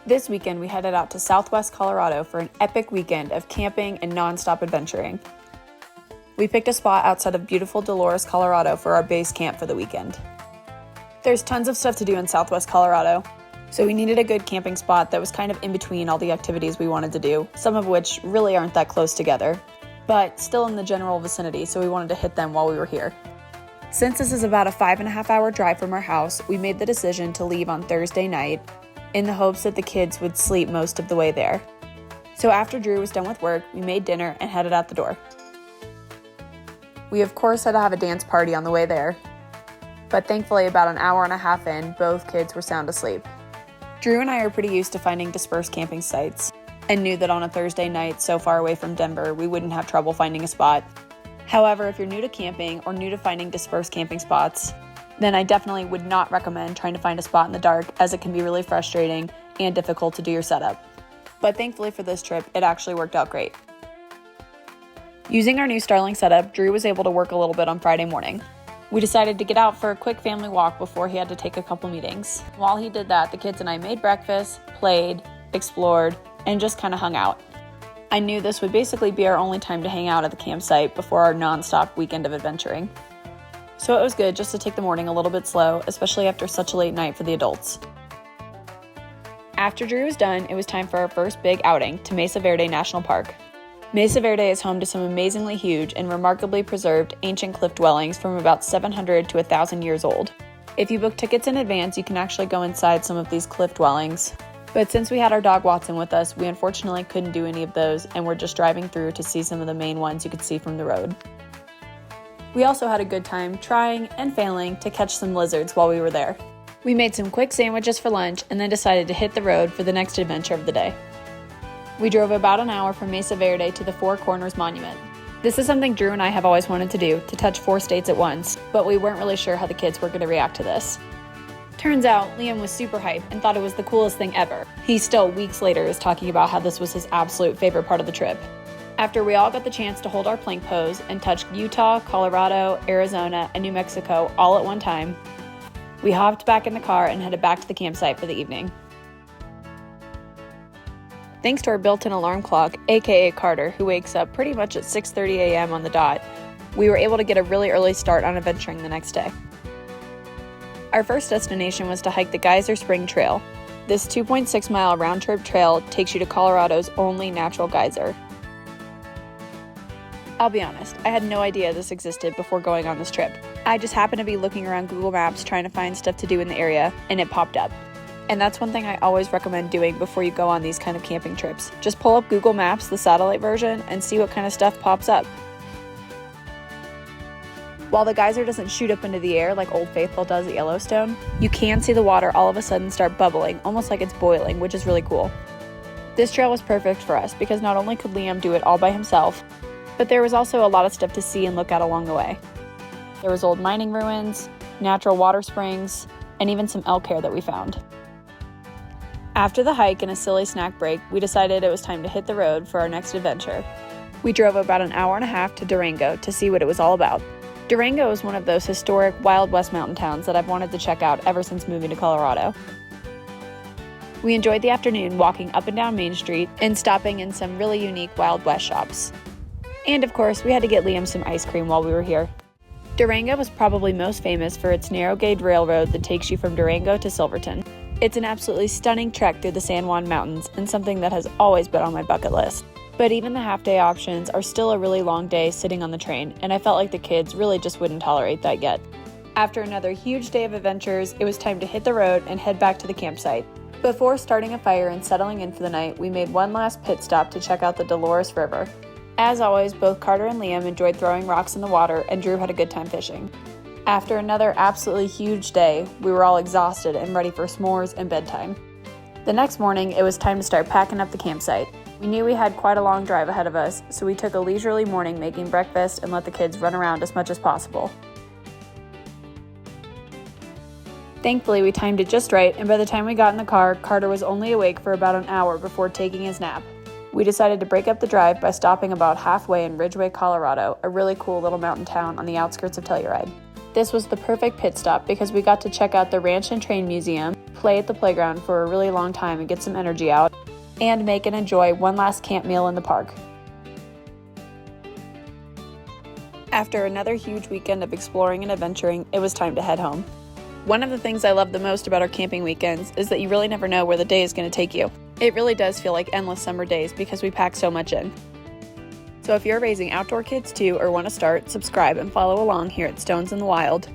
This weekend, we headed out to Southwest Colorado for an epic weekend of camping and non-stop adventuring. We picked a spot outside of beautiful Dolores, Colorado for our base camp for the weekend. There's tons of stuff to do in Southwest Colorado, so we needed a good camping spot that was kind of in between all the activities we wanted to do, some of which really aren't that close together, but still in the general vicinity, so we wanted to hit them while we were here. Since this is about a 5.5-hour drive from our house, we made the decision to leave on Thursday night in the hopes that the kids would sleep most of the way there. So after Drew was done with work, we made dinner and headed out the door. We of course had to have a dance party on the way there, but thankfully about an hour and a half in, both kids were sound asleep. Drew and I are pretty used to finding dispersed camping sites and knew that on a Thursday night so far away from Denver, we wouldn't have trouble finding a spot. However, if you're new to camping or new to finding dispersed camping spots, then I definitely would not recommend trying to find a spot in the dark, as it can be really frustrating and difficult to do your setup. But thankfully for this trip, it actually worked out great. Using our new Starling setup, Drew was able to work a little bit on Friday morning. We decided to get out for a quick family walk before he had to take a couple meetings. While he did that, the kids and I made breakfast, played, explored, and just kind of hung out. I knew this would basically be our only time to hang out at the campsite before our non-stop weekend of adventuring. So it was good just to take the morning a little bit slow, especially after such a late night for the adults. After Drew was done, it was time for our first big outing to Mesa Verde National Park. Mesa Verde is home to some amazingly huge and remarkably preserved ancient cliff dwellings from about 700 to 1,000 years old. If you book tickets in advance, you can actually go inside some of these cliff dwellings. But since we had our dog Watson with us, we unfortunately couldn't do any of those, and we're just driving through to see some of the main ones you could see from the road. We also had a good time trying and failing to catch some lizards while we were there. We made some quick sandwiches for lunch and then decided to hit the road for the next adventure of the day. We drove about an hour from Mesa Verde to the Four Corners Monument. This is something Drew and I have always wanted to do, to touch 4 states at once, but we weren't really sure how the kids were going to react to this. Turns out, Liam was super hyped and thought it was the coolest thing ever. He still, weeks later, is talking about how this was his absolute favorite part of the trip. After we all got the chance to hold our plank pose and touch Utah, Colorado, Arizona, and New Mexico all at one time, we hopped back in the car and headed back to the campsite for the evening. Thanks to our built-in alarm clock, aka Carter, who wakes up pretty much at 6:30 a.m. on the dot, we were able to get a really early start on adventuring the next day. Our first destination was to hike the Geyser Spring Trail. This 2.6-mile round-trip trail takes you to Colorado's only natural geyser. I'll be honest, I had no idea this existed before going on this trip. I just happened to be looking around Google Maps trying to find stuff to do in the area, and it popped up. And that's one thing I always recommend doing before you go on these kind of camping trips. Just pull up Google Maps, the satellite version, and see what kind of stuff pops up. While the geyser doesn't shoot up into the air like Old Faithful does at Yellowstone, you can see the water all of a sudden start bubbling, almost like it's boiling, which is really cool. This trail was perfect for us because not only could Liam do it all by himself, but there was also a lot of stuff to see and look at along the way. There was old mining ruins, natural water springs, and even some elk hair that we found. After the hike and a silly snack break, we decided it was time to hit the road for our next adventure. We drove about an hour and a half to Durango to see what it was all about. Durango is one of those historic Wild West mountain towns that I've wanted to check out ever since moving to Colorado. We enjoyed the afternoon walking up and down Main Street and stopping in some really unique Wild West shops. And of course, we had to get Liam some ice cream while we were here. Durango is probably most famous for its narrow gauge railroad that takes you from Durango to Silverton. It's an absolutely stunning trek through the San Juan Mountains and something that has always been on my bucket list. But even the half-day options are still a really long day sitting on the train, and I felt like the kids really just wouldn't tolerate that yet. After another huge day of adventures, it was time to hit the road and head back to the campsite. Before starting a fire and settling in for the night, we made one last pit stop to check out the Dolores River. As always, both Carter and Liam enjoyed throwing rocks in the water, and Drew had a good time fishing. After another absolutely huge day, we were all exhausted and ready for s'mores and bedtime. The next morning, it was time to start packing up the campsite. We knew we had quite a long drive ahead of us, so we took a leisurely morning making breakfast and let the kids run around as much as possible. Thankfully, we timed it just right, and by the time we got in the car, Carter was only awake for about an hour before taking his nap. We decided to break up the drive by stopping about halfway in Ridgway, Colorado, a really cool little mountain town on the outskirts of Telluride. This was the perfect pit stop because we got to check out the Ranch and Train Museum, play at the playground for a really long time and get some energy out, and make and enjoy one last camp meal in the park. After another huge weekend of exploring and adventuring, it was time to head home. One of the things I love the most about our camping weekends is that you really never know where the day is going to take you. It really does feel like endless summer days because we pack so much in. So if you're raising outdoor kids too or want to start, subscribe and follow along here at Stones in the Wild.